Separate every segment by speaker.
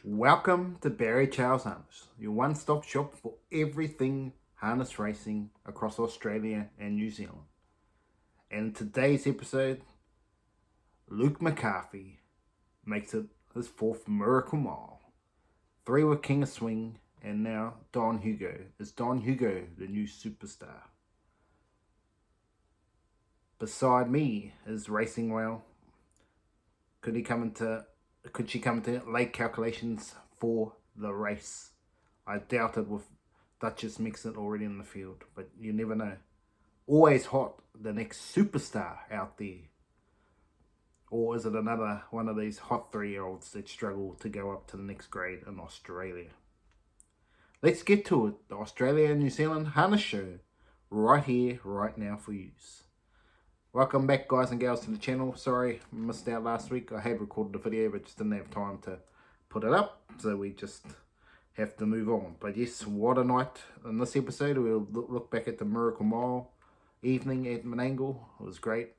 Speaker 1: Welcome to Barry Charles Harness, your one-stop shop for everything harness racing across Australia and New Zealand. And in today's episode, Luke McCarthy makes it his fourth Miracle Mile. 3 with King of Swing, and now Don Hugo. Is Don Hugo the new superstar? Beside me is Racing Well. Could she come into late calculations for the race? I doubt it with Duchess Mixon already in the field, but you never know. Always hot, the next superstar out there. Or is it another one of these hot 3-year-olds that struggle to go up to the next grade in Australia? Let's get to it. The Australia and New Zealand Harness Show, right here, right now for yous. Welcome back, guys and gals, to the channel. Sorry, I missed out last week. I had recorded a video, but just didn't have time to put it up, so we just have to move on. But yes, what a night. In this episode, we'll look back at the Miracle Mile evening at Menangle. It was great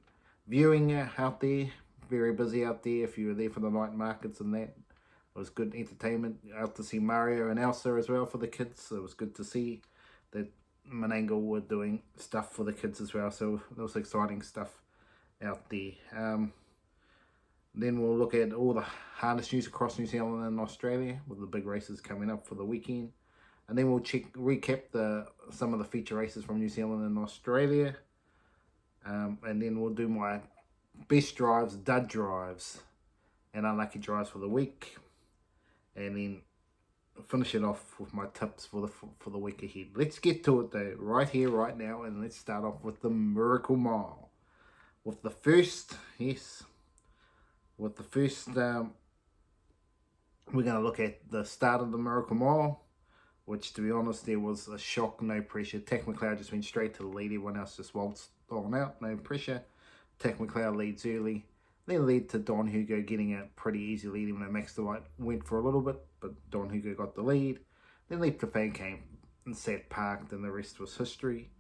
Speaker 1: viewing out there. Very busy out there if you were there for the night markets and that. It was good entertainment. Out to see Mario and Elsa as well for the kids. So it was good to see that Menangle were doing stuff for the kids as well, so it was exciting stuff out there. Then we'll look at all the harness news across New Zealand and Australia with the big races coming up for the weekend, and then we'll recap some of the feature races from New Zealand and Australia, and then we'll do my best drives, dud drives, and unlucky drives for the week, and then finish it off with my tips for the week ahead. Let's get to it though, right here, right now, and let's start off with the Miracle Mile. With the first, we're going to look at the start of the Miracle Mile, which, to be honest, there was a shock, no pressure. Tack McLeod just went straight to the lead. Everyone else just waltzed on out, no pressure. Tack McLeod leads early. Then led to Don Hugo getting a pretty easy lead, even though Max Delight went for a little bit, but Don Hugo got the lead. Then Leap to Fame came and sat parked, and the rest was history.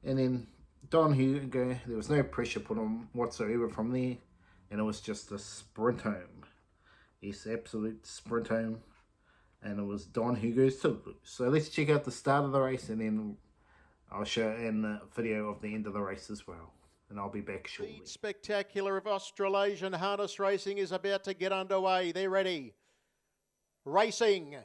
Speaker 1: And then Don Hugo, there was no pressure put on whatsoever from there, and it was just a sprint home. Yes, absolute sprint home, and it was Don Hugo's to lose. So let's check out the start of the race, and then I'll show in the video of the end of the race as well. And I'll be back shortly.
Speaker 2: The spectacular of Australasian harness racing is about to get underway. They're ready. Racing.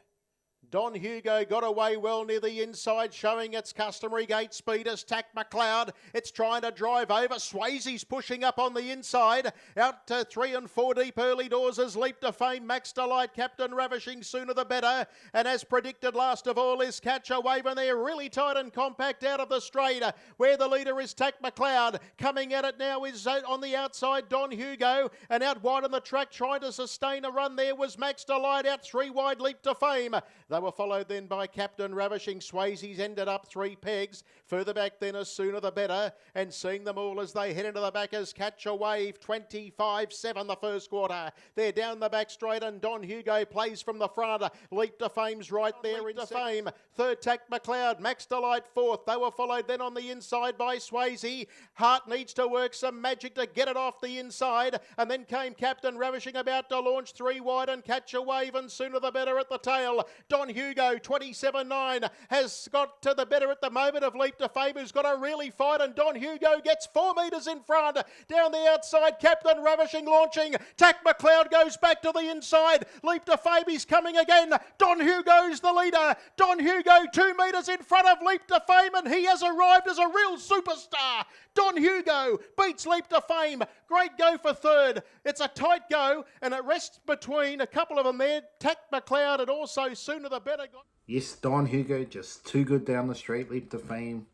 Speaker 2: Don Hugo got away well near the inside, showing its customary gate speed as Tack McLeod. It's trying to drive over. Swayze's pushing up on the inside. Out to 3 and 4 deep early doors as Leap to Fame. Max Delight, Captain Ravishing, sooner the better. And as predicted, last of all is Catch a Wave, and they're really tight and compact out of the straight, where the leader is Tack McLeod. Coming at it now is on the outside Don Hugo, and out wide on the track trying to sustain a run there was Max Delight. Out 3 wide, Leap to Fame. They were followed then by Captain Ravishing. Swayze's ended up 3 pegs. Further back then is Sooner the Better. And seeing them all as they head into the back as Catch a Wave. 25-7 the first quarter. They're down the back straight, and Don Hugo plays from the front. Leap to Fame's right there. Leap to Fame. Third, Tack McLeod. Max Delight fourth. They were followed then on the inside by Swayze. Hart needs to work some magic to get it off the inside. And then came Captain Ravishing about to launch 3 wide, and Catch a Wave and Sooner the Better at the tail. Don Hugo 27-9 has got to the better at the moment of Leap to Fame, who's got to really fight, and Don Hugo gets 4 metres in front. Down the outside, Captain Ravishing launching. Tack McLeod goes back to the inside. Leap to Fame is coming again. Don Hugo's the leader. Don Hugo 2 metres in front of Leap to Fame, and he has arrived as a real superstar. Don Hugo beats Leap to Fame. Great go for third. It's a tight go, and it rests between a couple of them there. Tack McLeod and also Sooner the Better.
Speaker 1: Yes, Don Hugo just too good down the straight. Leap to Fame.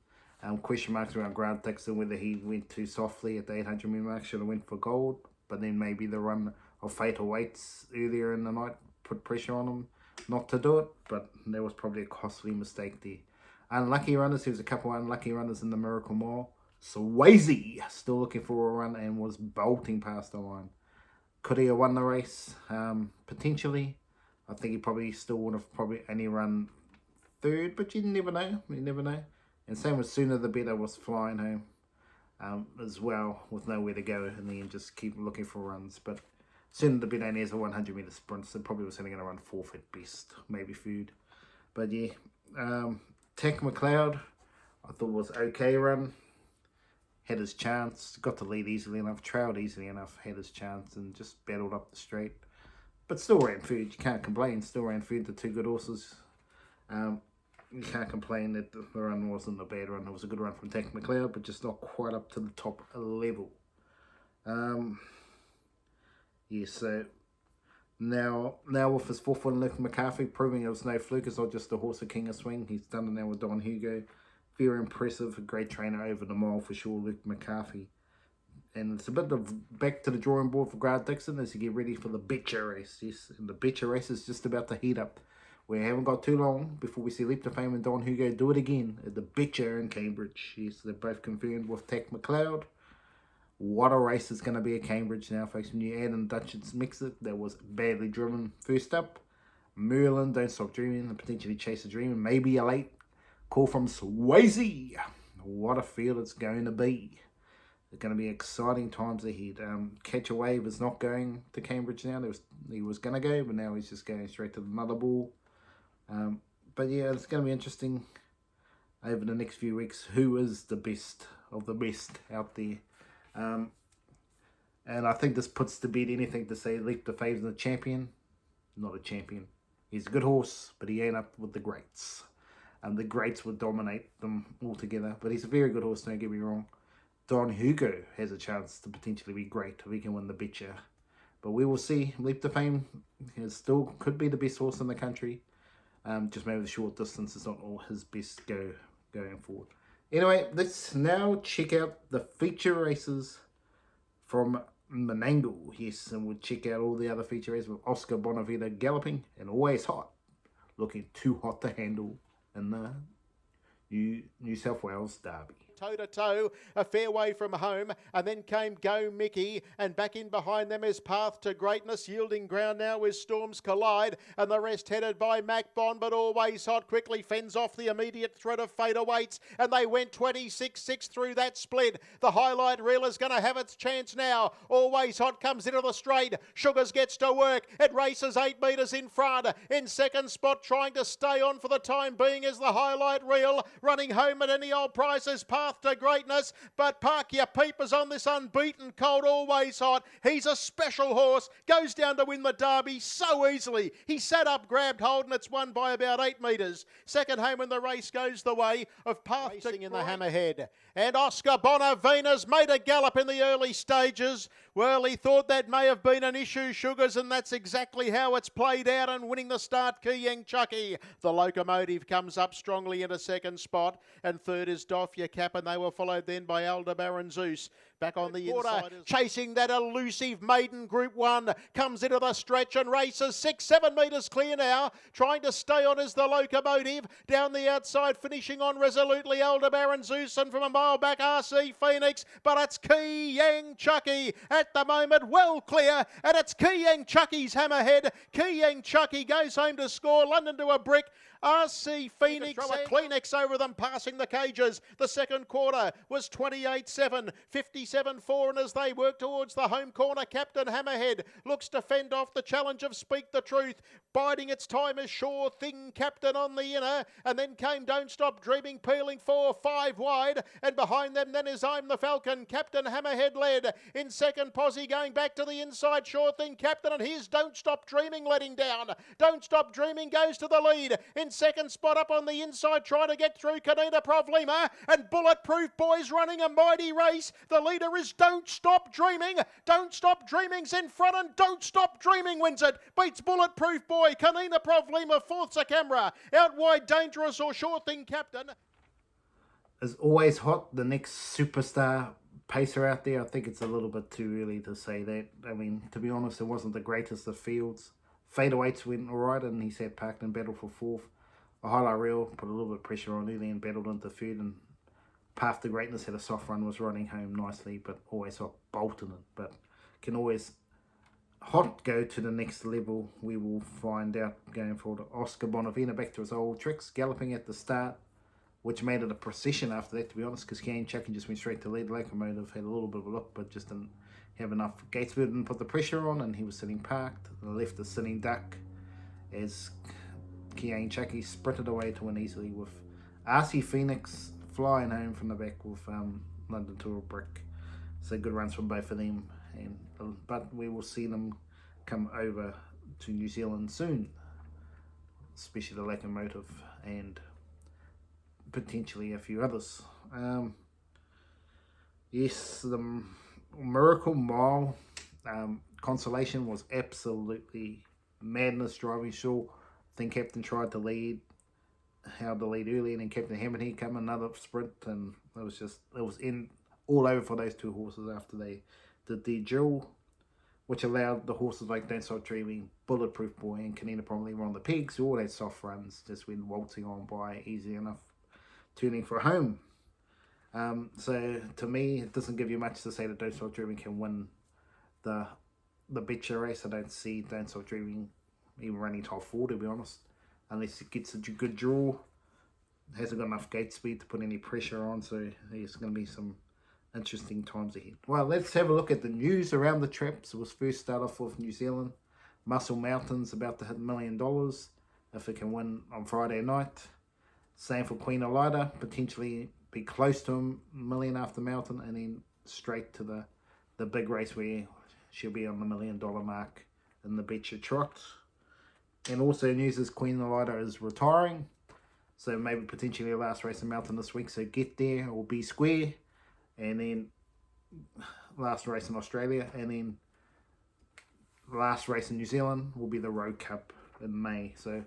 Speaker 1: Question marks around Grant Dixon whether he went too softly at the 800 metre mark. Should have went for gold, but then maybe the run of Fatal Weights earlier in the night put pressure on him not to do it, but there was probably a costly mistake there. Unlucky runners. There was a couple of unlucky runners in the Miracle Mile. Swayze still looking for a run and was bolting past the line. Could he have won the race? Potentially. I think he probably still would have probably only run third, but you never know. You never know. And same with Sooner the Better was flying home as well with nowhere to go, and then just keep looking for runs. But Soon the billionaires are 100 metre sprints, so probably was sitting at around 4th at best, maybe food. But yeah, Tech McLeod, I thought was okay run. Had his chance, got the lead easily enough, trailed easily enough, had his chance, and just battled up the straight. But still ran food, you can't complain, still ran food to 2 good horses. You can't complain that the run wasn't a bad run. It was a good run from Tech McLeod, but just not quite up to the top level. Yeah, so now with his 4th win, Luke McCarthy, proving it was no fluke. It's not just the horse of King of Swing. He's done it now with Don Hugo. Very impressive, a great trainer over the mile for sure, Luke McCarthy. And it's a bit of back to the drawing board for Grant Dixon as you get ready for the Betcha race. Yes, and the Betcha race is just about to heat up. We haven't got too long before we see Leap to Fame and Don Hugo do it again at the Betcha in Cambridge. Yes, they're both confirmed with Tech McLeod. What a race it's going to be at Cambridge now, folks. When you add in Dutch's Mix-It, that was badly driven. First up, Merlin, Don't Stop Dreaming, and potentially Chase a Dream. Maybe a late call from Swayze. What a field it's going to be. It's going to be exciting times ahead. Catch a Wave is not going to Cambridge now. He was going to go, but now he's just going straight to the Mother Ball. But yeah, it's going to be interesting over the next few weeks. Who is the best of the best out there? And I think this puts to bed anything to say Leap to Fame's a champion. Not a champion. He's a good horse, but he ain't up with the greats. The greats would dominate them altogether. But he's a very good horse, don't get me wrong. Don Hugo has a chance to potentially be great if he can win the Betcha. But we will see. Leap to Fame still could be the best horse in the country. Just maybe the short distance is not all his best going forward. Anyway, let's now check out the feature races from Menangle. Yes, and we'll check out all the other feature races with Oscar Bonavita galloping and always hot. Looking too hot to handle in the New South Wales Derby.
Speaker 2: Toe-to-toe, a fair way from home, and then came Go Mickey, and back in behind them is Path to Greatness, yielding ground now as Storms Collide, and the rest headed by Mac Bond, but Always Hot quickly fends off the immediate threat of Fate Awaits, and they went 26-6 through that split. The highlight reel is going to have its chance now. Always Hot comes into the straight. Sugars gets to work. It races 8 metres in front. In second spot, trying to stay on for the time being is the highlight reel. Running home at any old price is Path to Greatness, but park your peepers on this unbeaten colt Always Hot. He's a special horse, goes down to win the Derby so easily. He sat up, grabbed hold, and it's won by about 8 metres. Second home in the race goes the way of Path to in the Hammerhead. And Oscar Bonavina's made a gallop in the early stages. Well, he thought that may have been an issue, Sugars, and that's exactly how it's played out, and winning the start, Kiyang Chucky. The Locomotive comes up strongly in a second spot, and third is Doff Your Cap, and they were followed then by Aldebaran Zeus. Back on the inside, chasing that elusive maiden Group 1, comes into the stretch and races 6-7 metres clear now. Trying to stay on is the Locomotive. Down the outside, finishing on resolutely Aldebaran Zeus, and from a mile back RC Phoenix, but it's Kiyang Chucky at the moment, well clear, and it's Kiyang Chucky's Hammerhead. Kiyang Chucky goes home to score, London to a brick. RC Phoenix throw a Kleenex over them, passing the cages. The second quarter was 28-7, 57-4, and as they work towards the home corner, Captain Hammerhead looks to fend off the challenge of Speak the Truth. Biding its time is Sure Thing Captain on the inner, and then came Don't Stop Dreaming, peeling 4-5 wide, and behind them then is I'm the Falcon. Captain Hammerhead led. In second, Posse going back to the inside, Sure Thing Captain, and here's Don't Stop Dreaming letting down. Don't Stop Dreaming goes to the lead. In second spot up on the inside, trying to get through Kanina Provlima, and Bulletproof Boys running a mighty race. The leader is Don't Stop Dreaming. Don't Stop Dreaming's in front, and Don't Stop Dreaming wins it. Beats Bulletproof Boy. Kanina Provlima, fourth's a camera. Out wide, Dangerous or Sure Thing Captain.
Speaker 1: Is Always Hot the next superstar pacer out there? I think it's a little bit too early to say that. I mean, to be honest, it wasn't the greatest of fields. Fade Awaits went alright, and he sat parked and battled for fourth. A highlight reel put a little bit of pressure on early and battled into third, and Path to Greatness had a soft run, was running home nicely, but Always Hot bolted it. But can Always Hot go to the next level? We will find out going forward. Oscar Bonavina back to his old tricks, galloping at the start, which made it a procession after that, to be honest, because Kiyang Chucky just went straight to lead. Locomotive had a little bit of a look, but just didn't have enough gate speed and put the pressure on, and he was sitting parked. The left is sitting duck as Kiane Chucky sprinted away to win easily, with RC Phoenix flying home from the back with London Tour Brick. So good runs from both of them, but we will see them come over to New Zealand soon, especially the Locomotive and potentially a few others. Yes, the Miracle Mile consolation was absolutely madness driving. Sure, I think Captain tried to lead, held the lead early, and then Captain Hammerhead come another sprint, and it was in all over for those two horses after they did the drill, which allowed the horses like Don't Stop Dreaming, Bulletproof Boy, and Kanina Probably were on the pegs, who all had soft runs, just went waltzing on by easy enough, turning for home. So to me, it doesn't give you much to say that Don't Stop Dreaming can win the Betcha race. I don't see Don't Stop Dreaming even running top 4, to be honest, unless it gets a good draw. It hasn't got enough gate speed to put any pressure on, so there's going to be some interesting times ahead. Well, let's have a look at the news around the traps. It was first start off with New Zealand. Muscle Mountain's about to hit $1 million if it can win on Friday night. Same for Queen Elida, potentially be close to $1 million after Mountain, and then straight to the big race where she'll be on the $1 million mark in the Betcha Trot. And also news is Queen Elida is retiring, so maybe potentially a last race in Mountain this week, so get there or be square. And then last race in Australia, and then last race in New Zealand will be the Road Cup in May. So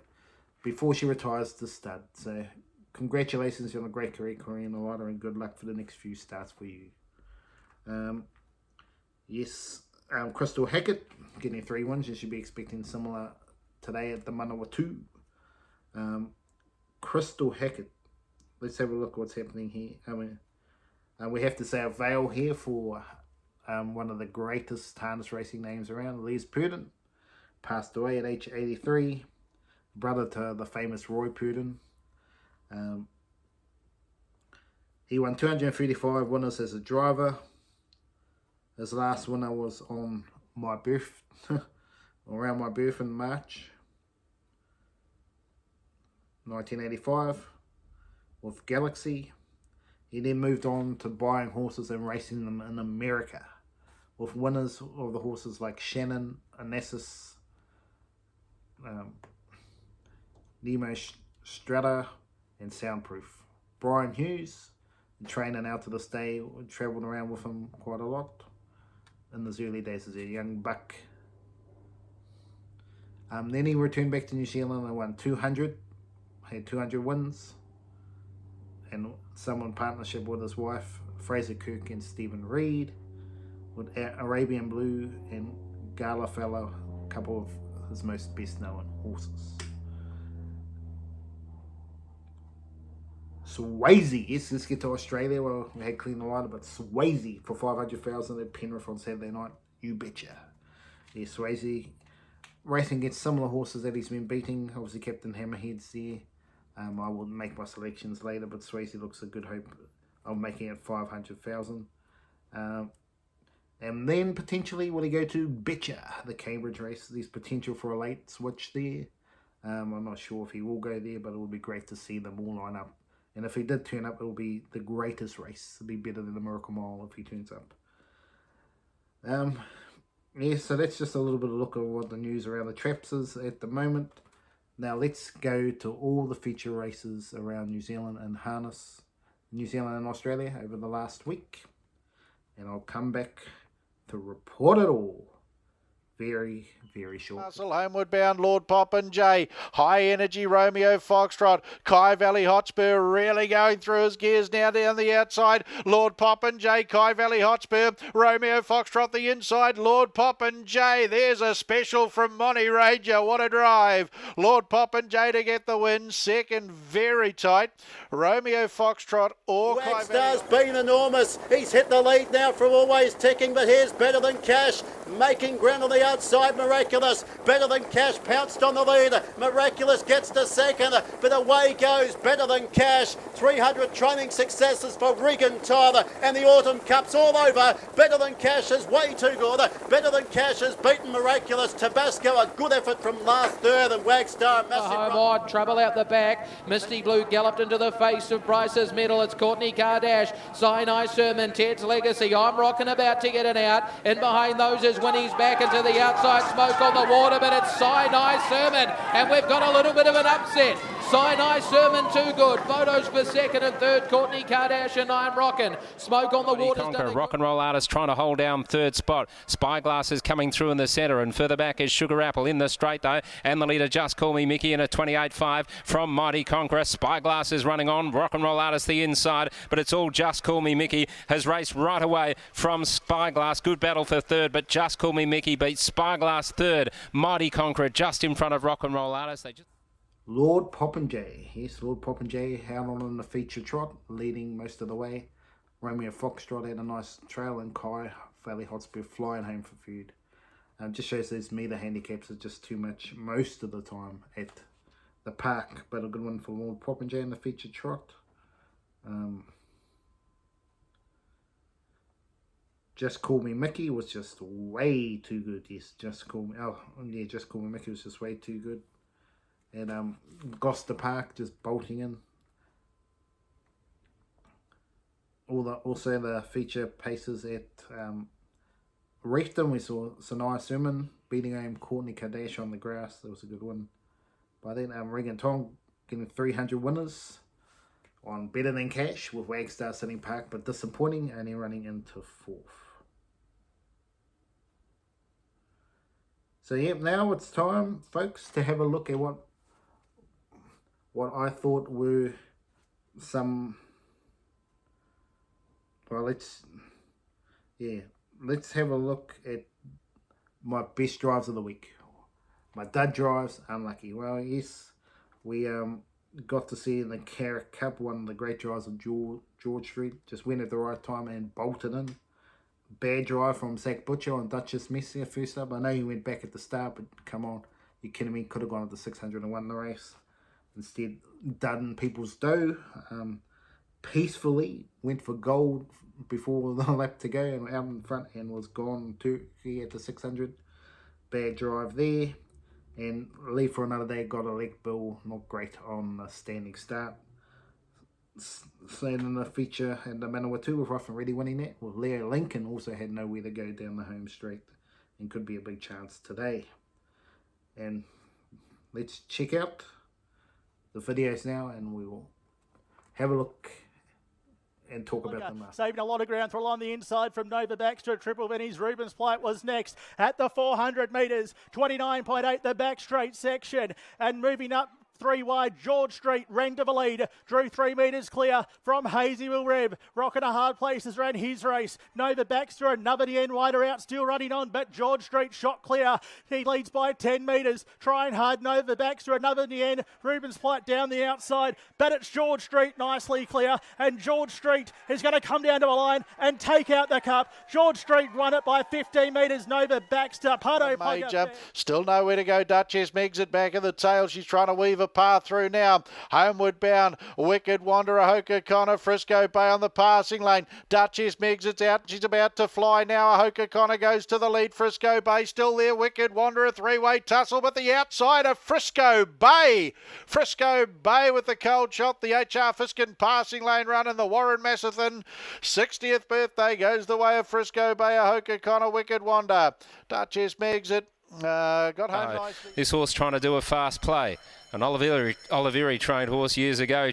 Speaker 1: before she retires to stud. So congratulations on a great career, Queen Elida, and good luck for the next few starts for you. Crystal Hackett getting 3 wins. You should be expecting similar today at the Manawatu. Crystal Hackett. Let's have a look what's happening here. We have to say a veil here for one of the greatest harness racing names around, Les Purdon. Passed away at age 83. Brother to the famous Roy Purdon. He won 235 winners as a driver. His last winner was on my birth, around my birth in March 1985 with Galaxy. He then moved on to buying horses and racing them in America, with winners of the horses like Shannon, Onassis, Nemo Strata, and Soundproof. Brian Hughes, the trainer now to this day, travelled around with him quite a lot in his early days as a young buck. Then he returned back to New Zealand and won 200, had 200 wins, and some in partnership with his wife, Fraser Kirk and Stephen Reed, with Arabian Blue and Gala Fellow, a couple of his most best-known horses. Swayze, yes, let's get to Australia. Well, we had Queen Elida, but Swayze for 500,000 at Penrith on Saturday night. You betcha. Yeah, Swayze racing against similar horses that he's been beating. Obviously, Captain Hammerhead's there. I will make my selections later, but Swayze looks a good hope of making it 500,000. And then potentially will he go to Betcha, the Cambridge race? There's potential for a late switch there. I'm not sure if he will go there, but it would be great to see them all line up. And if he did turn up, it will be the greatest race. It'll be better than the Miracle Mile if he turns up. Yeah, so that's just a little bit of a look at what the news around the traps is at the moment. Now let's go to all the feature races around New Zealand and harness, New Zealand and Australia over the last week. And I'll come back to report it all very, very short.
Speaker 2: Castle homeward bound, Lord Popinjay. High energy, Romeo Foxtrot. Kai Valley Hotspur really going through his gears now down the outside. Lord Popinjay, Kai Valley Hotspur. Romeo Foxtrot the inside. Lord Popinjay. There's a special from Monty Ranger. What a drive. Lord Popinjay to get the win. Second, very tight. Romeo Foxtrot or Kai
Speaker 3: Star's been enormous. He's hit the lead now from Always Ticking, but here's Better Than Cash making ground on the
Speaker 2: outside, Miraculous. Better Than Cash pounced on the lead. Miraculous gets to second, but away goes Better Than Cash. 300 training successes for Regan Tyler, and the Autumn Cup's all over. Better Than Cash is way too good. Better Than Cash has beaten Miraculous. Tabasco, a good effort from last third, and Wagstar, massive
Speaker 3: home on, trouble out the back. Misty Blue galloped into the face of Bryce's medal. It's Courtney Kardash, Sinai Sermon, Ted's Legacy. I'm rocking about to get it out. In behind those is Winnie's back into the outside, Smoke on the water, but it's Sinai Sermon, and we've got a little bit of an upset. Sinai Sermon too good. Photos for second and third. Courtney Kardash and I'm rocking. Smoke on the water.
Speaker 4: Rock and Roll Artist trying to hold down third spot. Spyglass is coming through in the centre, and further back is Sugar Apple in the straight though, and the leader Just Call Me Mickey in a 28.5 from Mighty Conqueror. Spyglass is running on. Rock and Roll Artist the inside, but it's all Just Call Me Mickey has raced right away from Spyglass. Good battle for third, but Just Call Me Mickey beats Spyglass third. Mighty Conqueror just in front of Rock and Roll Artist.
Speaker 1: Lord Popinjay. Yes, Lord Popinjay held on in the feature trot, leading most of the way. Romeo Foxtrot had a nice trail, and Kai Valley Hotspur flying home for food. Just shows these meter handicaps are just too much most of the time at the park, but a good one for Lord Popinjay in the feature trot. Just Call Me Mickey was just way too good. Yes, Just Call Me. Oh, yeah, Just Call Me Mickey was just way too good. And Gloucester Park just bolting in. Also the feature paces at Reefton. We saw Sanaya Sermon beating home Courtney Kardash on the grass. That was a good one. By then, Regan Tong getting 300 winners on Better Than Cash with Wagstar sitting park, but disappointing, only running into fourth. So yeah, now it's time, folks, to have a look at what I thought were some. Well, let's have a look at my best drives of the week. My dud drives, unlucky. Well, yes, we got to see in the Carrot Cup one of the great drives of George Street. Just went at the right time and bolted in. Bad drive from Zach Butcher on Duchess Messier first up. I know he went back at the start, but come on, you kidding me? Could have gone at the 600 and won the race. Instead, dudding people's dough. Peacefully went for gold before the lap to go and out in front, and was gone Turkey at the 600. Bad drive there. And Leave for Another Day got a leg bill, not great on the standing start. Staying in the feature and the Manawatu with Rough and Ready winning that. With Leo Lincoln also had nowhere to go down the home straight and could be a big chance today. And let's check out the videos now, and we will have a look and talk about them.
Speaker 5: Saving a lot of ground for along the inside from Nova Baxter. Triple Vinnie's Rubens Plight was next at the 400 metres. 29.8 the back straight section, and moving up 3 wide, George Street ran to the lead, drew 3 metres clear from Hazyville Rev. Rocking a hard places ran his race. Nova Baxter, another the end wider out, still running on, but George Street shot clear. He leads by 10 metres, trying hard. Nova Baxter, another in the end. Rubens Plight down the outside, but it's George Street nicely clear, and George Street is going to come down to a line and take out the cup. George Street won it by 15 metres. Nova Baxter, Pato
Speaker 2: Major, still nowhere to go. Duchess Megs at back of the tail. She's trying to weave a path through now. Homeward bound, Wicked Wanderer, Hoka Connor, Frisco Bay on the passing lane. Duchess Megs, it's out. She's about to fly now. Hoka Connor goes to the lead. Frisco Bay still there. Wicked Wanderer, 3-way tussle, but the outside of Frisco Bay. Frisco Bay with the cold shot. The HR Fiskin passing lane run, and the Warren Massathan 60th birthday goes the way of Frisco Bay. Hoka Connor, Wicked Wanderer. Duchess Megs it. Got home nicely.
Speaker 4: This horse trying to do a fast play. An Oliveri trained horse years ago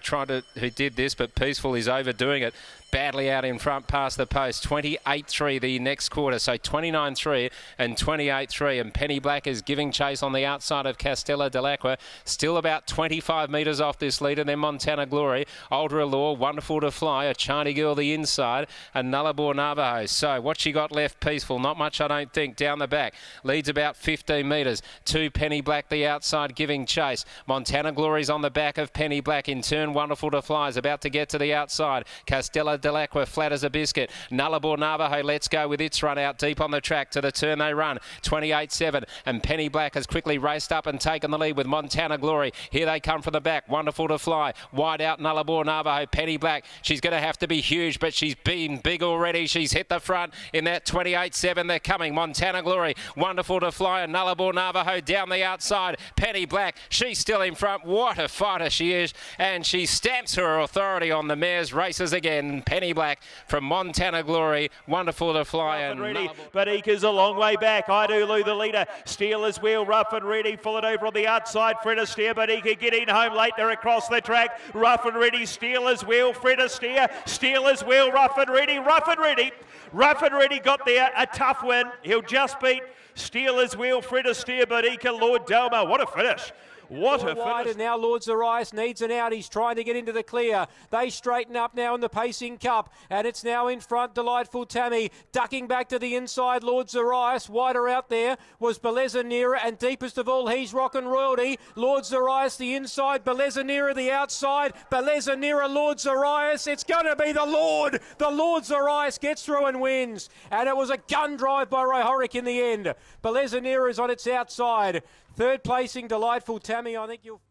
Speaker 4: who did this, but Peaceful is overdoing it. Badly out in front past the post. 28.3 the next quarter, so 29.3 and 28.3. And Penny Black is giving chase on the outside of Castella Delacqua. Still about 25 metres off this leader. Then Montana Glory, Ultra Law, Wonderful to Fly, a Charney Girl the inside, and Nullarbor Navajo. So what she got left, Peaceful, not much I don't think. Down the back, leads about 15 metres. 2 Penny Black the outside giving chase. Montana Glory's on the back of Penny Black. In turn, Wonderful to Fly is about to get to the outside. Castella Delacqua flat as a biscuit. Nullarbor Navajo, Let's Go with its run out deep on the track. To the turn they run. 28-7. And Penny Black has quickly raced up and taken the lead with Montana Glory. Here they come from the back. Wonderful to Fly. Wide out Nullarbor Navajo. Penny Black. She's going to have to be huge, but she's been big already. She's hit the front in that 28-7. They're coming. Montana Glory. Wonderful to Fly. And Nullarbor Navajo down the outside. Penny Black. She's still in front. What a fighter she is. And she stamps her authority on the mares. Races again. Penny Black from Montana Glory. Wonderful to Fly.
Speaker 6: And ready, but Ika's a long way back. Idulu the leader. Steel as wheel, rough and ready. Full it over on the outside. Fred Astaire, but Ika getting home late. They're across the track. Rough and ready. Steel as wheel. Fred Astaire. Steel as wheel. Rough and ready. Rough and ready. Rough and ready got there. A tough win. He'll just beat Steel as wheel. Fred Astaire, but Ika Lord Delma. What a finish. What a
Speaker 7: wide,
Speaker 6: finish.
Speaker 7: and now Lord Zarias needs an out. He's trying to get into the clear. They straighten up now in the Pacing Cup, and it's now in front. Delightful Tammy ducking back to the inside. Lord Zarias wider out there was Belezanira, and deepest of all, he's Rockin' Royalty. Lord Zarias the inside, Belezanira the outside. Belezanira, Lord Zarias. It's going to be the Lord. The Lord Zarias gets through and wins, and it was a gun drive by Rohoric in the end. Belezanira is on its outside. Third placing, Delightful Tammy. I think you'll...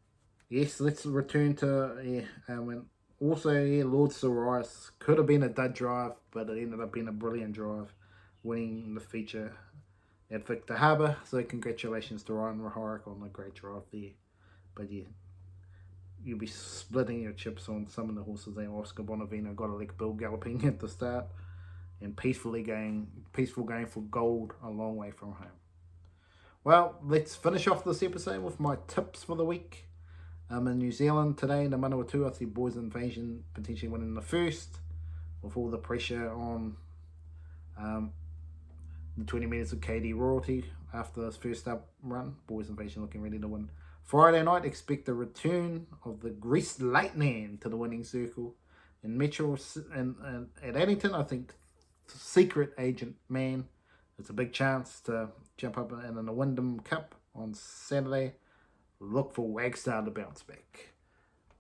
Speaker 1: Yes, let's return to also Lord Zarias could have been a dud drive, but it ended up being a brilliant drive, winning the feature at Victor Harbour. So congratulations to Ryan Rohoric on a great drive there. But yeah, you'll be splitting your chips on some of the horses there. Oscar Bonavino got a leg Bill galloping at the start, and peaceful going for gold a long way from home. Well, let's finish off this episode with my tips for the week. In New Zealand today, in the Manawatu, I see Boys Invasion potentially winning the first, with all the pressure on the 20 metres of KD Royalty after this first up run. Boys Invasion looking ready to win. Friday night, expect the return of the Greased Lightning to the winning circle. In Metro and at Addington, I think Secret Agent Man. It's a big chance to jump up in the Wyndham Cup on Saturday. Look for Wagstar to bounce back.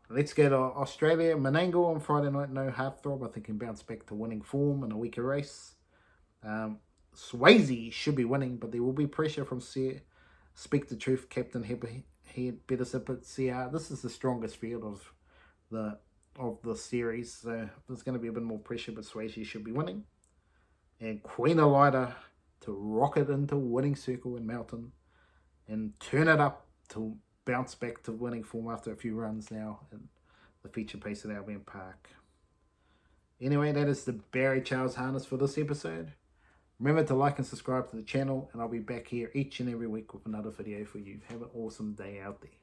Speaker 1: Let's go to Australia. Menangle on Friday night, no heartthrob. I think he can bounce back to winning form in a weaker race. Swayze should be winning, but there will be pressure from Speak the Truth, Captain Head, Better Sip at CR. This is the strongest field of the series, so there's going to be a bit more pressure, but Swayze should be winning. And Queen Elida to rocket into winning circle in Melton and turn it up to bounce back to winning form after a few runs now in the feature pace at Albion Park. Anyway, that is the Barry Charles harness for this episode. Remember to like and subscribe to the channel, and I'll be back here each and every week with another video for you. Have an awesome day out there.